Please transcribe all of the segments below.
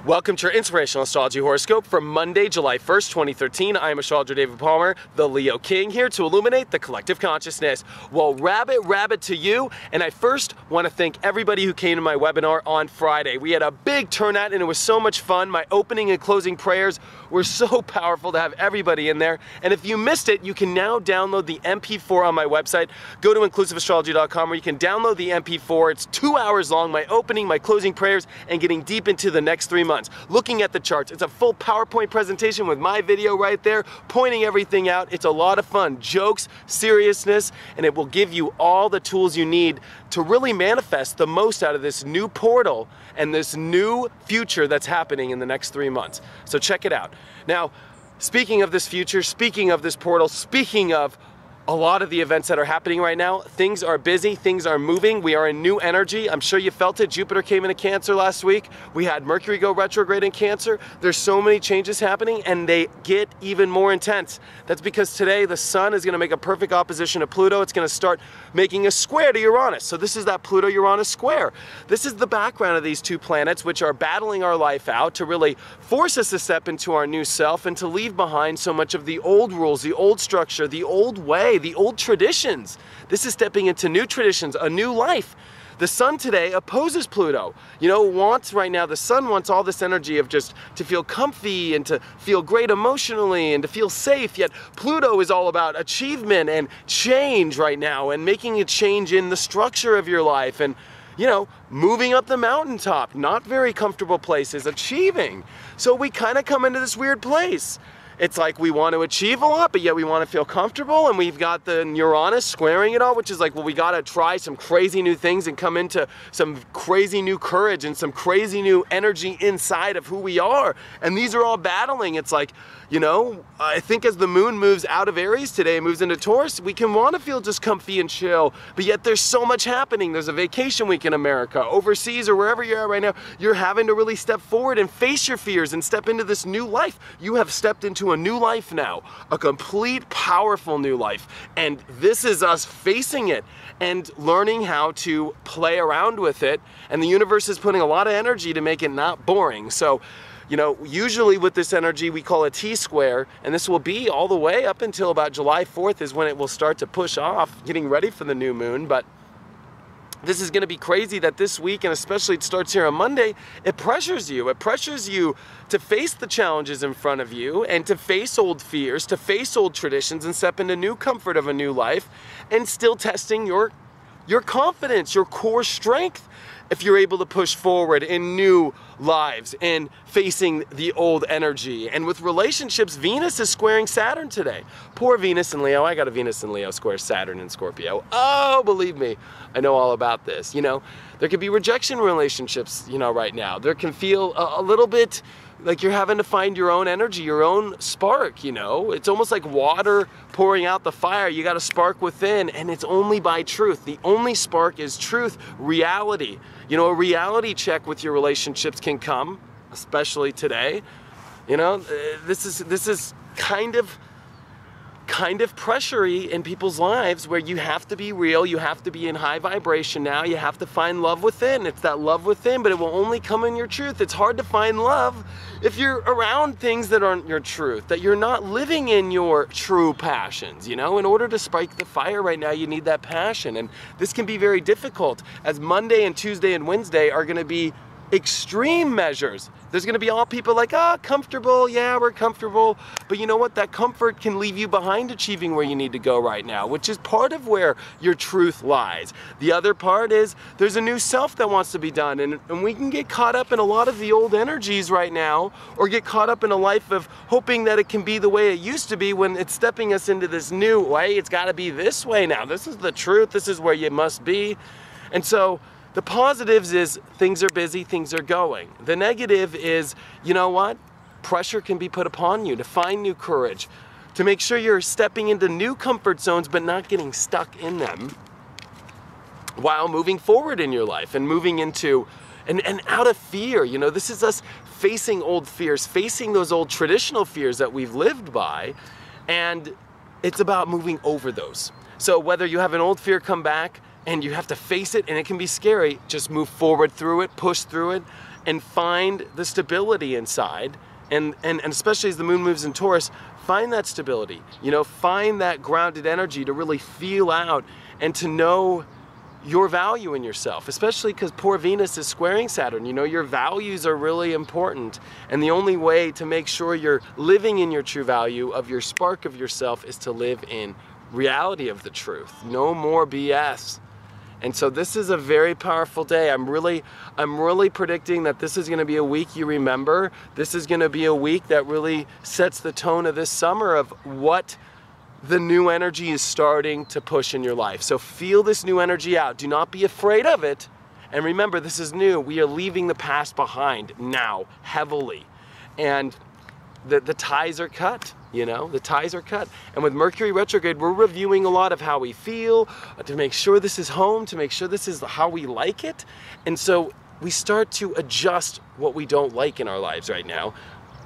Welcome to your Inspirational Astrology horoscope for Monday, July 1st, 2013. I am astrologer David Palmer, the Leo King, here to illuminate the collective consciousness. Well, rabbit to you, and I first want to thank everybody who came to my webinar on Friday. We had a big turnout and it was so much fun. My opening and closing prayers were so powerful to have everybody in there. And if you missed it, you can now download the MP4 on my website. Go to inclusiveastrology.com where you can download the MP4. It's 2 hours long, my opening, my closing prayers, and getting deep into the next 3 months. Looking at the charts. It's a full PowerPoint presentation with my video right there, pointing everything out. It's a lot of fun. Jokes, seriousness, and it will give you all the tools you need to really manifest the most out of this new portal and this new future that's happening in the next 3 months. So check it out. Now, speaking of this future, speaking of this portal, speaking of a lot of the events that are happening right now, things are busy, things are moving, we are in new energy. I'm sure you felt it. Jupiter came into Cancer last week. We had Mercury go retrograde in Cancer. There's so many changes happening and they get even more intense. That's because today the Sun is going to make a perfect opposition to Pluto. It's going to start making a square to Uranus. So this is that Pluto-Uranus square. This is the background of these two planets which are battling our life out to really force us to step into our new self and to leave behind so much of the old rules, the old structure, the old way, the old traditions. This is stepping into new traditions, a new life. The Sun today opposes Pluto. You know, the Sun wants all this energy of just to feel comfy and to feel great emotionally and to feel safe, yet Pluto is all about achievement and change right now and making a change in the structure of your life and, you know, moving up the mountaintop, not very comfortable places, achieving. So we kind of come into this weird place. It's like we want to achieve a lot, but yet we want to feel comfortable, and we've got the Uranus squaring it all, which is like, well, we got to try some crazy new things and come into some crazy new courage and some crazy new energy inside of who we are. And these are all battling. It's like, you know, I think as the moon moves out of Aries today and moves into Taurus, we can want to feel just comfy and chill, but yet there's so much happening. There's a vacation week in America, overseas, or wherever you're at right now. You're having to really step forward and face your fears and step into this new life. You have stepped into a new life now, a complete, powerful new life. And this is us facing it and learning how to play around with it. And the universe is putting a lot of energy to make it not boring. So, you know, usually with this energy we call a T-square, and this will be all the way up until about July 4th is when it will start to push off, getting ready for the new moon. But this is going to be crazy that this week, and especially it starts here on Monday, it pressures you. It pressures you to face the challenges in front of you and to face old fears, to face old traditions and step into new comfort of a new life and still testing your confidence, your core strength. If you're able to push forward in new lives and facing the old energy. And with relationships, Venus is squaring Saturn today. Poor Venus and Leo. I got a Venus and Leo square Saturn and Scorpio. Oh, believe me, I know all about this. You know, there could be rejection relationships, you know, right now. There can feel a little bit like you're having to find your own energy, your own spark, you know? It's almost like water pouring out the fire. You got a spark within, and it's only by truth. The only spark is truth, reality. You know, a reality check with your relationships can come, especially today. You know, this is kind of pressure-y in people's lives where you have to be real, you have to be in high vibration now, you have to find love within. It's that love within, but it will only come in your truth. It's hard to find love if you're around things that aren't your truth, that you're not living in your true passions, you know? In order to spike the fire right now, you need that passion, and this can be very difficult as Monday and Tuesday and Wednesday are gonna be extreme measures. There's going to be all people like, comfortable, yeah, we're comfortable. But you know what? That comfort can leave you behind achieving where you need to go right now, which is part of where your truth lies. The other part is there's a new self that wants to be done. And we can get caught up in a lot of the old energies right now, or get caught up in a life of hoping that it can be the way it used to be when it's stepping us into this new way. It's got to be this way now. This is the truth. This is where you must be. And so the positives is things are busy, things are going. The negative is, you know what? Pressure can be put upon you to find new courage, to make sure you're stepping into new comfort zones but not getting stuck in them while moving forward in your life and moving into and out of fear. You know, this is us facing old fears, facing those old traditional fears that we've lived by, and it's about moving over those. So whether you have an old fear come back, and you have to face it, and it can be scary. Just move forward through it, push through it, and find the stability inside. And especially as the moon moves in Taurus, find that stability. You know, find that grounded energy to really feel out and to know your value in yourself, especially because poor Venus is squaring Saturn. You know, your values are really important. And the only way to make sure you're living in your true value of your spark of yourself is to live in reality of the truth. No more BS. And so this is a very powerful day. I'm really predicting that this is going to be a week you remember. This is going to be a week that really sets the tone of this summer of what the new energy is starting to push in your life. So feel this new energy out. Do not be afraid of it. And remember, this is new. We are leaving the past behind now, heavily. And the ties are cut. You know, the ties are cut. And with Mercury retrograde, we're reviewing a lot of how we feel, to make sure this is home, to make sure this is how we like it. And so we start to adjust what we don't like in our lives right now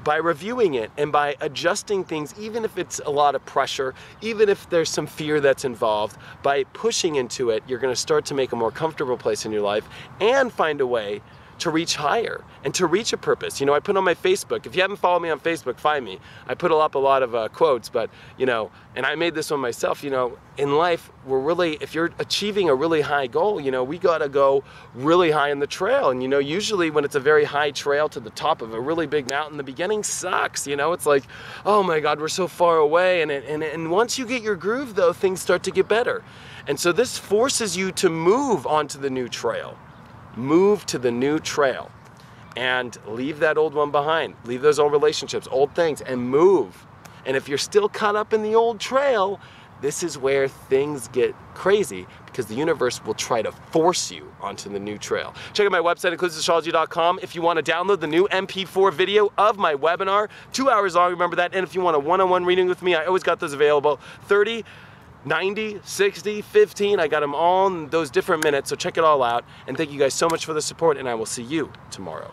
by reviewing it and by adjusting things, even if it's a lot of pressure, even if there's some fear that's involved. By pushing into it, you're going to start to make a more comfortable place in your life and find a way to reach higher and to reach a purpose. You know, I put on my Facebook, if you haven't followed me on Facebook, find me. I put up a lot of quotes, but, you know, and I made this one myself, you know, in life, we're really, if you're achieving a really high goal, you know, we gotta go really high in the trail. And, you know, usually when it's a very high trail to the top of a really big mountain, the beginning sucks, you know, it's like, oh my God, we're so far away. And once you get your groove though, things start to get better. And so this forces you to move onto the new trail. Move to the new trail and leave that old one behind. Leave those old relationships, old things, and move. And if you're still caught up in the old trail, this is where things get crazy because the universe will try to force you onto the new trail. Check out my website, inclusiveastrology.com, if you want to download the new MP4 video of my webinar, 2 hours long, remember that. And if you want a one-on-one reading with me, I always got those available. 30, 90, 60, 15, I got them all in those different minutes, so check it all out. And thank you guys so much for the support, and I will see you tomorrow.